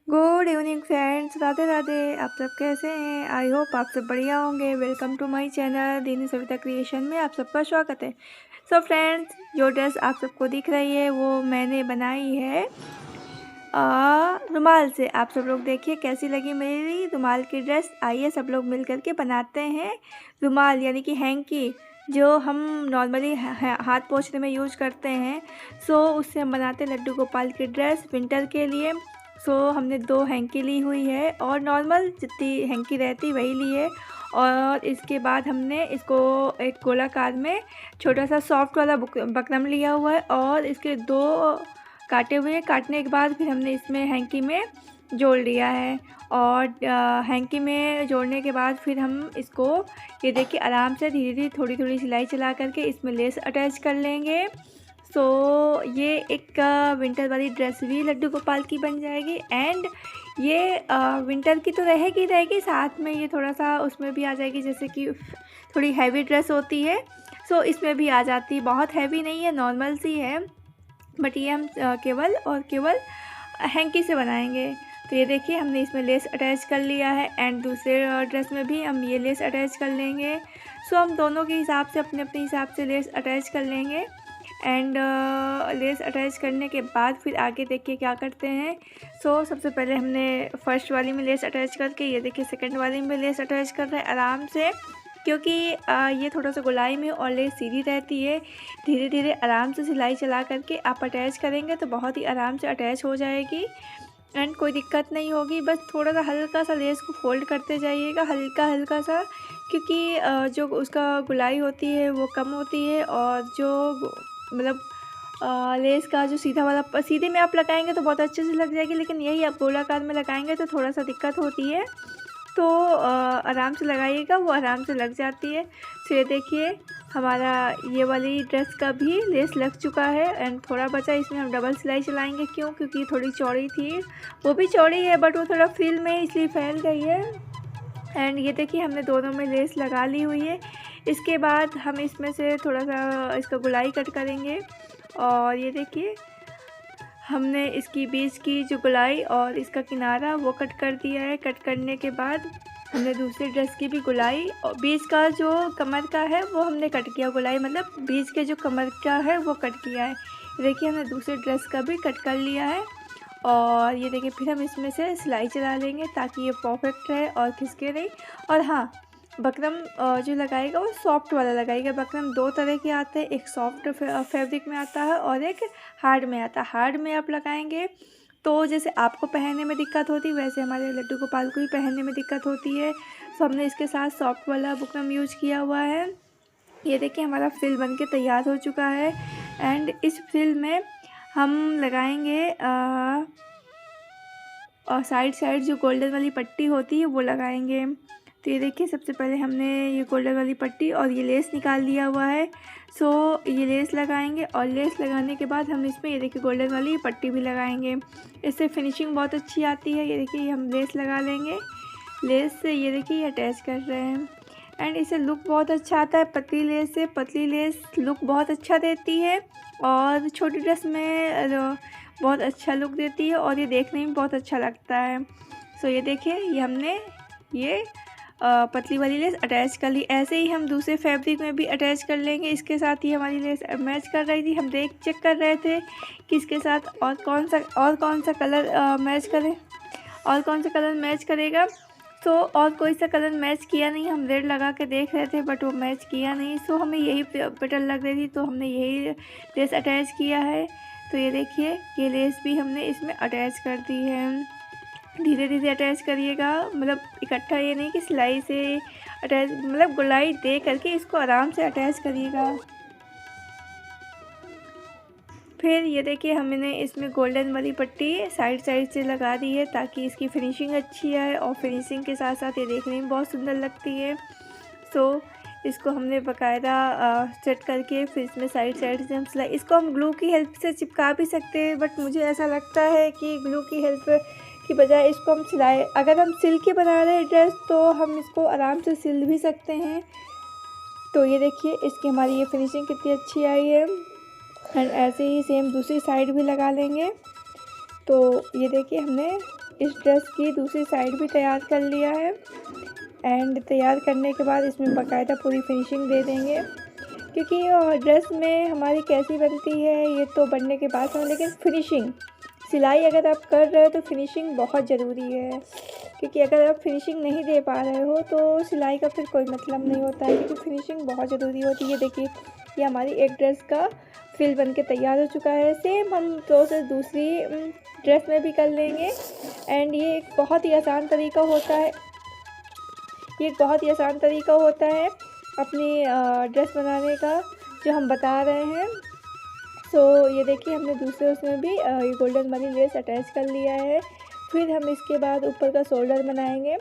Good evening friends, Radhe Radhe. आप सब कैसे हैं? आई होप आप सब बढ़िया होंगे। वेलकम टू माय चैनल दीनी सविता क्रिएशन में आप सबका स्वागत है। सो फ्रेंड्स, जो ड्रेस आप सबको दिख रही है वो मैंने बनाई है रुमाल से। आप सब लोग देखिए कैसी लगी मेरी रुमाल की ड्रेस। आइए सब लोग मिल करके बनाते हैं रुमाल, यानी कि हैंकी, जो हम नॉर्मली हाथ पोंछने में यूज करते हैं। सो उससे हम बनाते हैं लड्डू गोपाल की ड्रेस विंटर के लिए। सो हमने 2 हैंकी ली हुई है और नॉर्मल जितनी हैंकी रहती वही ली है। और इसके बाद हमने इसको एक गोलाकार में छोटा सा सॉफ्ट वाला बकरम लिया हुआ है और इसके 2 काटे हुए हैं। काटने के बाद फिर हमने इसमें हैंकी में जोड़ लिया है और हैंकी में जोड़ने के बाद फिर हम इसको ये देखिए आराम से धीरे धीरे थोड़ी थोड़ी सिलाई चला करके इसमें लेस अटैच कर लेंगे। सो ये एक विंटर वाली ड्रेस भी लड्डू गोपाल की बन जाएगी। एंड ये विंटर की तो रहेगी, साथ में ये थोड़ा सा उसमें भी आ जाएगी, जैसे कि थोड़ी हैवी ड्रेस होती है सो इसमें भी आ जाती है। बहुत हैवी नहीं है, नॉर्मल सी है, बट ये हम केवल और केवल हैंकी से बनाएंगे। तो ये देखिए हमने इसमें लेस अटैच कर लिया है एंड दूसरे ड्रेस में भी हम ये लेस अटैच कर लेंगे। सो हम दोनों के हिसाब से अपने अपने हिसाब से लेस अटैच कर लेंगे। एंड लेस अटैच करने के बाद फिर आगे देखिए क्या करते हैं। सो सबसे पहले हमने फर्स्ट वाली में लेस अटैच करके ये देखिए सेकंड वाली में लेस अटैच कर रहे हैं आराम से, क्योंकि ये थोड़ा सा गोलाई में और लेस सीधी रहती है। धीरे धीरे आराम से सिलाई चला करके आप अटैच करेंगे तो बहुत ही आराम से अटैच हो जाएगी एंड कोई दिक्कत नहीं होगी। बस थोड़ा सा हल्का सा लेस को फोल्ड करते जाइएगा, हल्का हल्का सा, क्योंकि जो उसका गोलाई होती है वो कम होती है और जो मतलब लेस का जो सीधा वाला सीधे में आप लगाएंगे तो बहुत अच्छे से लग जाएगी, लेकिन यही आप गोलाकार में लगाएंगे तो थोड़ा सा दिक्कत होती है। तो आराम से लगाइएगा, वो आराम से लग जाती है। तो ये देखिए हमारा ये वाली ड्रेस का भी लेस लग चुका है एंड थोड़ा बचा, इसमें हम डबल सिलाई चलाएंगे। क्यों? क्योंकि थोड़ी चौड़ी थी, वो भी चौड़ी है बट वो थोड़ा फ्रिल में इसलिए फैल गई है। एंड ये देखिए हमने दोनों में लेस लगा ली हुई है। इसके बाद हम इसमें से थोड़ा सा इसका गोलाई कट करेंगे और ये देखिए हमने इसकी बीच की जो गोलाई और इसका किनारा वो कट कर दिया है। कट करने के बाद हमने दूसरी ड्रेस की भी गोलाई और बीच का जो कमर का है वो हमने कट किया, गोलाई मतलब बीच के जो कमर का है वो कट किया है। देखिए हमने दूसरी ड्रेस का भी कट कर लिया है और ये देखिए फिर हम इसमें से सिलाई चला लेंगे ताकि ये परफेक्ट रहे और खिसके नहीं। और हाँ, बकरम जो लगाएगा वो सॉफ्ट वाला लगाएगा। बकरम 2 तरह के आते हैं, एक सॉफ्ट फैब्रिक में आता है और एक हार्ड में आता है। हार्ड में आप लगाएंगे तो जैसे आपको पहनने में दिक्कत होती है वैसे हमारे लड्डू गोपाल को भी पहनने में दिक्कत होती है। तो हमने इसके साथ सॉफ्ट वाला बुकरम यूज किया हुआ है। ये देखिए हमारा फ्रिल बन के तैयार हो चुका है एंड इस फ्रिल में हम लगाएंगे और साइड जो गोल्डन वाली पट्टी होती है वो लगाएंगे। तो ये देखिए सबसे पहले हमने ये गोल्डन वाली पट्टी और ये लेस निकाल लिया हुआ है। सो ये लेस लगाएंगे और लेस लगाने के बाद हम इसमें ये देखिए गोल्डन वाली पट्टी भी लगाएंगे। इससे फिनिशिंग बहुत अच्छी आती है। ये देखिए हम लेस लगा लेंगे, लेस से ये देखिए ये अटैच कर रहे हैं एंड इससे लुक बहुत अच्छा आता है। पतली लेस से पतली लेस लुक बहुत अच्छा देती है और छोटी ड्रेस में बहुत अच्छा लुक देती है और ये देखने में बहुत अच्छा लगता है। सो ये देखिए ये हमने ये पतली वाली लेस अटैच कर ली। ऐसे ही हम दूसरे फैब्रिक में भी अटैच कर लेंगे। इसके साथ ही हमारी लेस मैच कर रही थी, हम चेक कर रहे थे कि इसके साथ और कौन सा कलर मैच करें और कौन सा कलर मैच करेगा। तो और कोई सा कलर मैच किया नहीं, हम रेड लगा के देख रहे थे बट वो मैच किया नहीं। सो हमें यही पेटर्न लग रही थी तो हमने यही लेस अटैच किया है। तो ये देखिए ये लेस भी हमने इसमें अटैच कर दी है। धीरे धीरे अटैच करिएगा, मतलब इकट्ठा ये नहीं कि सिलाई से अटैच, मतलब गोलाई दे करके इसको आराम से अटैच करिएगा। फिर ये देखिए हमने इसमें गोल्डन वाली पट्टी साइड से लगा दी है ताकि इसकी फिनिशिंग अच्छी आए और फिनिशिंग के साथ साथ ये देखने में बहुत सुंदर लगती है। सो इसको हमने बाकायदा सेट करके फिर इसमें साइड से हम सिलाई, इसको हम ग्लू की हेल्प से चिपका भी सकते हैं बट मुझे ऐसा लगता है कि ग्लू की हेल्प की बजाय इसको हम सिलाई, अगर हम सिल के बना रहे हैं ड्रेस तो हम इसको आराम से सिल भी सकते हैं। तो ये देखिए इसकी हमारी ये फिनिशिंग कितनी अच्छी आई है एंड ऐसे ही सेम दूसरी साइड भी लगा लेंगे। तो ये देखिए हमने इस ड्रेस की दूसरी साइड भी तैयार कर लिया है। एंड तैयार करने के बाद इसमें बाकायदा पूरी फिनिशिंग दे देंगे, क्योंकि ड्रेस में हमारी कैसी बनती है ये तो बनने के बाद है, लेकिन फिनिशिंग सिलाई अगर आप कर रहे हो तो फिनिशिंग बहुत ज़रूरी है। क्योंकि अगर आप फिनिशिंग नहीं दे पा रहे हो तो सिलाई का फिर कोई मतलब नहीं होता है, क्योंकि फिनिशिंग बहुत ज़रूरी होती है। देखिए ये हमारी एक ड्रेस का फिल बन के तैयार हो चुका है। सेम हम प्रोसेस दूसरी ड्रेस में भी कर लेंगे। एंड ये एक बहुत ही आसान तरीका होता है, अपनी ड्रेस बनाने का जो हम बता रहे हैं। सो ये देखिए हमने दूसरे उसमें भी ये गोल्डन वाली लेस अटैच कर लिया है। फिर हम इसके बाद ऊपर का शोल्डर बनाएंगे।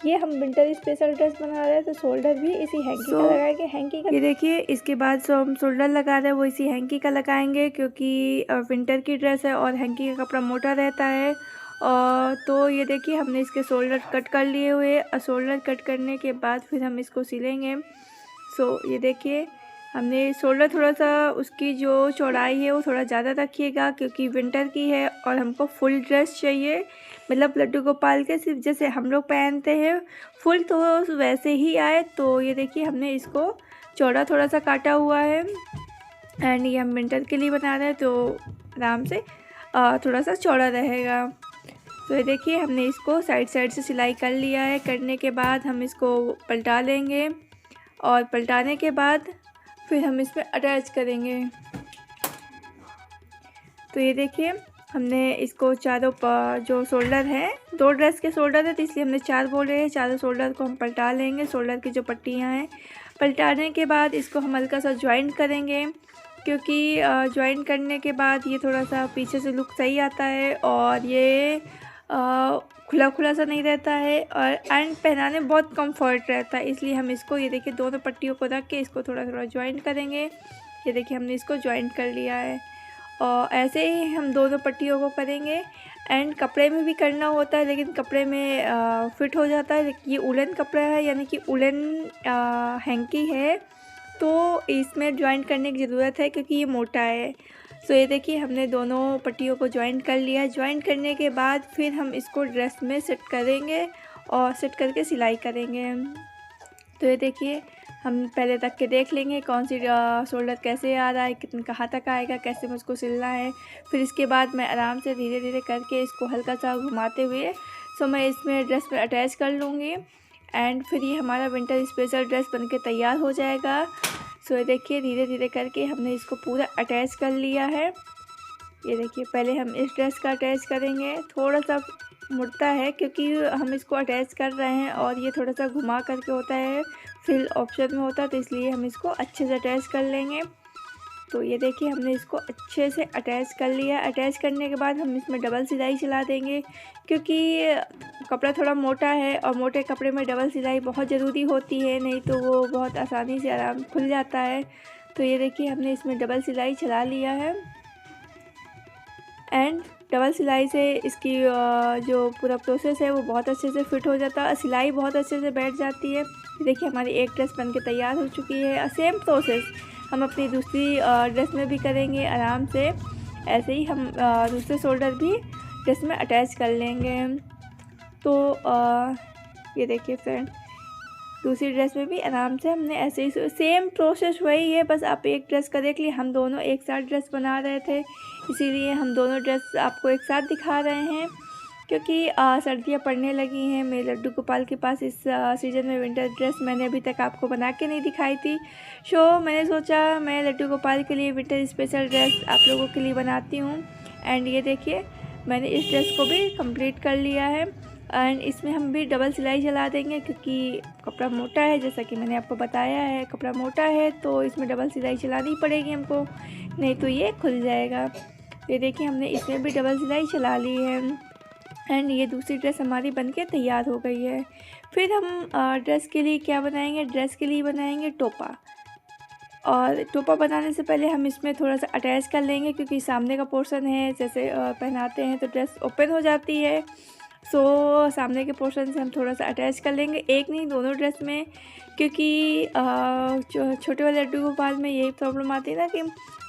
ये हम विंटर स्पेशल ड्रेस बना रहे हैं तो शोल्डर भी इसी हैंकी का लगाएंगे। हैंकी का ये देखिए इसके बाद जो हम शोल्डर लगा रहे हैं वो इसी हैंकी का लगाएंगे, क्योंकि विंटर की ड्रेस है और हैंकी का कपड़ा मोटा रहता है। और तो ये देखिए हमने इसके शोल्डर कट कर लिए हुए, और शोल्डर कट करने के बाद फिर हम इसको सिलेंगे। सो ये देखिए हमने शोल्डर थोड़ा सा उसकी जो चौड़ाई है वो थोड़ा ज़्यादा रखिएगा, क्योंकि विंटर की है और हमको फुल ड्रेस चाहिए। मतलब लड्डू गोपाल के सिर्फ जैसे हम लोग पहनते हैं फुल, तो वैसे ही आए। तो ये देखिए हमने इसको चौड़ा थोड़ा सा काटा हुआ है। एंड ये हम विंटर के लिए बना रहे हैं तो आराम से थोड़ा सा चौड़ा रहेगा। तो ये देखिए हमने इसको साइड से सिलाई कर लिया है। करने के बाद हम इसको पलटा लेंगे, और पलटाने के बाद फिर हम इसमें अटैच करेंगे। तो ये देखिए हमने इसको चारों जो शोल्डर है, 2 ड्रेस के शोल्डर है तो इसलिए हमने 4 बोल रहे हैं। चारों शोल्डर को हम पलटा लेंगे। शोल्डर की जो पट्टियां हैं पलटाने के बाद इसको हम हल्का सा जॉइंट करेंगे, क्योंकि जॉइंट करने के बाद ये थोड़ा सा पीछे से लुक सही आता है और ये खुला खुला सा नहीं रहता है, और एंड पहनाने में बहुत कंफर्ट रहता है। इसलिए हम इसको ये देखिए दोनों पट्टियों को रख के इसको थोड़ा थोड़ा जॉइंट करेंगे। ये देखिए हमने इसको जॉइंट कर लिया है, और ऐसे ही हम दोनों पट्टियों को करेंगे। एंड कपड़े में भी करना होता है, लेकिन कपड़े में फिट हो जाता है। ये उलन कपड़ा है, यानी कि उलन हैंकी है, तो इसमें जॉइंट करने की ज़रूरत है क्योंकि ये मोटा है। सो ये देखिए हमने दोनों पट्टियों को जॉइंट कर लिया। जॉइंट करने के बाद फिर हम इसको ड्रेस में सेट करेंगे और सेट करके सिलाई करेंगे। तो ये देखिए हम पहले तक के देख लेंगे कौन सी शोल्डर कैसे आ रहा है, कितने कहाँ तक आएगा, कैसे मुझको सिलना है। फिर इसके बाद मैं आराम से धीरे धीरे करके इसको हल्का सा घुमाते हुए मैं इसमें ड्रेस में अटैच कर लूँगी। एंड फिर ये हमारा विंटर स्पेशल ड्रेस बनके तैयार हो जाएगा। सो ये देखिए धीरे धीरे करके हमने इसको पूरा अटैच कर लिया है। ये देखिए पहले हम इस ड्रेस का अटैच करेंगे। थोड़ा सा मुड़ता है क्योंकि हम इसको अटैच कर रहे हैं और ये थोड़ा सा घुमा करके होता है, फिल ऑप्शन में होता है, तो इसलिए हम इसको अच्छे से अटैच कर लेंगे। तो ये देखिए हमने इसको अच्छे से अटैच कर लिया। अटैच करने के बाद हम इसमें डबल सिलाई चला देंगे, क्योंकि कपड़ा थोड़ा मोटा है और मोटे कपड़े में डबल सिलाई बहुत ज़रूरी होती है, नहीं तो वो बहुत आसानी से आराम खुल जाता है। तो ये देखिए हमने इसमें डबल सिलाई चला लिया है। एंड डबल सिलाई से इसकी जो पूरा प्रोसेस है वो बहुत अच्छे से फिट हो जाता है, सिलाई बहुत अच्छे से बैठ जाती है। देखिए हमारी एक ड्रेस बन के तैयार हो चुकी है। सेम प्रोसेस हम अपनी दूसरी ड्रेस में भी करेंगे आराम से। ऐसे ही हम दूसरे शोल्डर भी ड्रेस में अटैच कर लेंगे। तो ये देखिए फ्रेंड दूसरी ड्रेस में भी आराम से हमने ऐसे ही सेम प्रोसेस वही है, बस आप एक ड्रेस का देख लिए। हम दोनों एक साथ ड्रेस बना रहे थे, इसीलिए हम दोनों ड्रेस आपको एक साथ दिखा रहे हैं, क्योंकि सर्दियाँ पड़ने लगी हैं। मेरे लड्डू गोपाल के पास इस सीज़न में विंटर ड्रेस मैंने अभी तक आपको बना के नहीं दिखाई थी। मैंने सोचा मैं लड्डू गोपाल के लिए विंटर स्पेशल ड्रेस आप लोगों के लिए बनाती हूँ। एंड ये देखिए मैंने इस ड्रेस को भी कंप्लीट कर लिया है। एंड इसमें हम भी डबल सिलाई चला देंगे, क्योंकि कपड़ा मोटा है, जैसा कि मैंने आपको बताया है कपड़ा मोटा है, तो इसमें डबल सिलाई चलानी पड़ेगी हमको, नहीं तो ये खुल जाएगा। ये देखिए हमने इसमें भी डबल सिलाई चला ली है। एंड ये दूसरी ड्रेस हमारी बनके तैयार हो गई है। फिर हम ड्रेस के लिए क्या बनाएंगे, ड्रेस के लिए बनाएंगे टोपा। और टोपा बनाने से पहले हम इसमें थोड़ा सा अटैच कर लेंगे, क्योंकि सामने का पोर्शन है, जैसे पहनाते हैं तो ड्रेस ओपन हो जाती है। सामने के पोर्शन से हम थोड़ा सा अटैच कर लेंगे, एक नहीं दोनों ड्रेस में, क्योंकि छोटे वाले लड्डू गोपाल में यही प्रॉब्लम आती है ना कि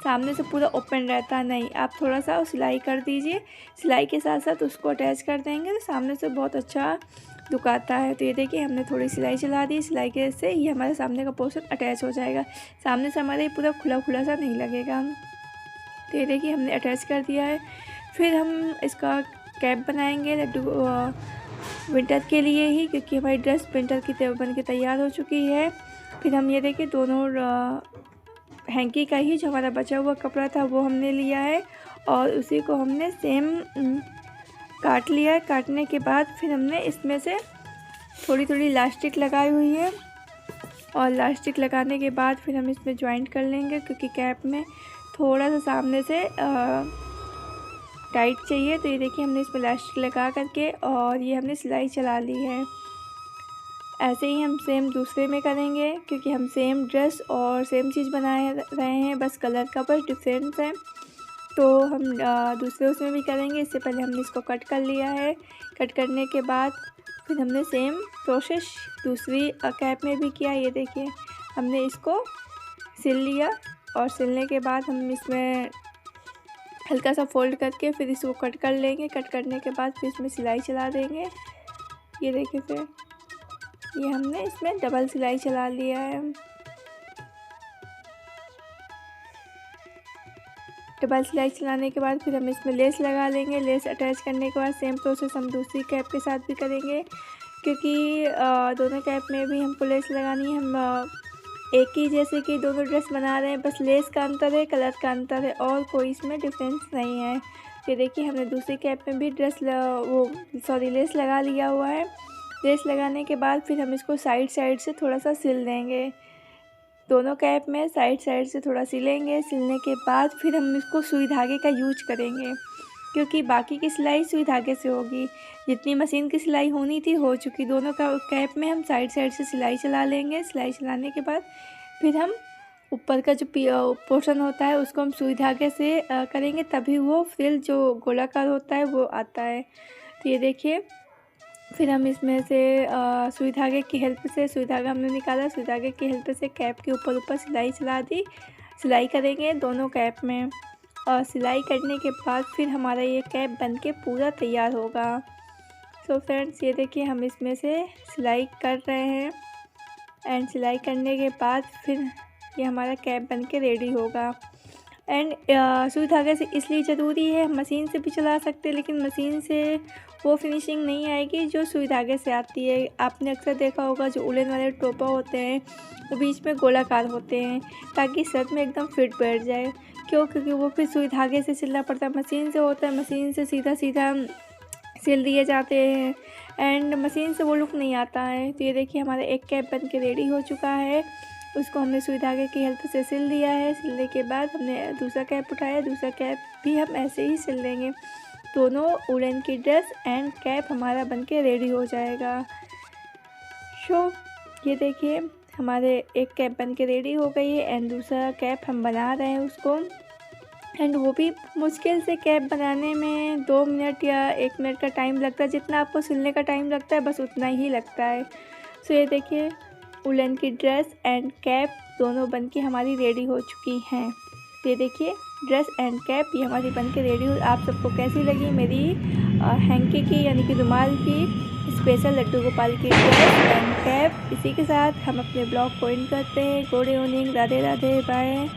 सामने से पूरा ओपन रहता नहीं, आप थोड़ा सा सिलाई कर दीजिए। सिलाई के साथ साथ उसको अटैच कर देंगे तो सामने से बहुत अच्छा लुक आता है। तो ये देखिए हमने थोड़ी सिलाई चला दी, सिलाई के से ये हमारे सामने का पोर्शन अटैच हो जाएगा, सामने से हमारे पूरा खुला खुला सा नहीं लगेगा। तो ये देखिए हमने अटैच कर दिया है। फिर हम इसका कैप बनाएंगे लड्डू विंटर के लिए ही, क्योंकि हमारी ड्रेस विंटर की बन के तैयार हो चुकी है। फिर हम ये देखिए दोनों हैंकी का ही जो हमारा बचा हुआ कपड़ा था वो हमने लिया है और उसी को हमने सेम काट लिया है। काटने के बाद फिर हमने इसमें से थोड़ी थोड़ी इलास्टिक लगाई हुई है और इलास्टिक लगाने के बाद फिर हम इसमें ज्वाइंट कर लेंगे, क्योंकि कैप में थोड़ा सा सामने से टाइट चाहिए। तो ये देखिए हमने इसमें इलास्टिक लगा करके और ये हमने सिलाई चला ली है। ऐसे ही हम सेम दूसरे में करेंगे, क्योंकि हम सेम ड्रेस और सेम चीज़ बनाए रहे हैं, बस कलर का बस डिफरेंस है। तो हम दूसरे उसमें भी करेंगे। इससे पहले हमने इसको कट कर लिया है। कट करने के बाद फिर हमने सेम प्रोसेस दूसरी कैप में भी किया। ये देखिए हमने इसको सिल लिया और सिलने के बाद हम इसमें हल्का सा फोल्ड करके फिर इसको कट कर लेंगे। कट करने के बाद फिर इसमें सिलाई चला देंगे। ये देखिए फिर ये हमने इसमें डबल सिलाई चला लिया है। डबल सिलाई चलाने के बाद फिर हम इसमें लेस लगा लेंगे। लेस अटैच करने के बाद सेम प्रोसेस हम दूसरी कैप के साथ भी करेंगे, क्योंकि दोनों कैप में भी हमको लेस लगानी है। हम एक ही जैसे कि दोनों ड्रेस बना रहे हैं, बस लेस का अंतर है, कलर का अंतर है और कोई इसमें डिफरेंस नहीं है। तो देखिए हमने दूसरी कैप में भी लेस लगा लिया हुआ है। लेस लगाने के बाद फिर हम इसको साइड साइड से थोड़ा सा सिल देंगे। दोनों कैप में साइड साइड से थोड़ा सिलेंगे। सिलने के बाद फिर हम इसको सुई धागे का यूज करेंगे, क्योंकि बाकी की सिलाई सुई धागे से होगी। जितनी मशीन की सिलाई होनी थी हो चुकी। दोनों का कैप में हम साइड साइड से सिलाई चला लेंगे। सिलाई चलाने के बाद फिर हम ऊपर का जो पोर्शन होता है उसको हम सुई धागे से करेंगे, तभी वो फ्रिल जो गोलाकार होता है वो आता है। तो ये देखिए फिर हम इसमें से सुई धागे की हेल्प से, सुई धागा हमने निकाला, सुई धागे की हेल्प से कैप के ऊपर सिलाई चला दी। सिलाई करेंगे दोनों कैप में और सिलाई करने के बाद फिर हमारा ये कैप बनके पूरा तैयार होगा। सो फ्रेंड्स ये देखिए हम इसमें से सिलाई कर रहे हैं एंड सिलाई करने के बाद फिर ये हमारा कैप बनके रेडी होगा। एंड सुई धागे से इसलिए ज़रूरी है, हम मशीन से भी चला सकते हैं, लेकिन मशीन से वो फिनिशिंग नहीं आएगी जो सुई धागे से आती है। आपने अक्सर देखा होगा जो उलन वाले टोपा होते हैं वो बीच में गोलाकार होते हैं, ताकि शर्ट में एकदम फिट बैठ जाए। क्यों? क्योंकि वो फिर सुई धागे से सिलना पड़ता है। मशीन से होता है, मशीन से सीधा सीधा सिल दिए जाते हैं एंड मशीन से वो लुक नहीं आता है। तो ये देखिए हमारा एक कैप बन के रेडी हो चुका है। उसको हमने सुई धागे की हेल्प से सिल दिया है। सिलने के बाद हमने दूसरा कैप उठाया, दूसरा कैप भी हम ऐसे ही सिल लेंगे। दोनों उलन की ड्रेस एंड कैप हमारा बनके रेडी हो जाएगा। सो ये देखिए हमारे एक कैप बनके रेडी हो गई है एंड दूसरा कैप हम बना रहे हैं उसको। एंड वो भी मुश्किल से कैप बनाने में 2 मिनट या 1 मिनट का टाइम लगता है। जितना आपको सिलने का टाइम लगता है बस उतना ही लगता है। सो ये देखिए उलन की ड्रेस एंड कैप दोनों बनके हमारी रेडी हो चुकी हैं। ये देखिए ड्रेस एंड कैप ये हमारी बनके रेडी हो। आप सबको कैसी लगी मेरी हैंकी की यानी कि रुमाल की स्पेशल लड्डू गोपाल की ड्रेस एंड कैप? इसी के साथ हम अपने ब्लॉग को एंड करते हैं। Good evening, Radhe Radhe, bye.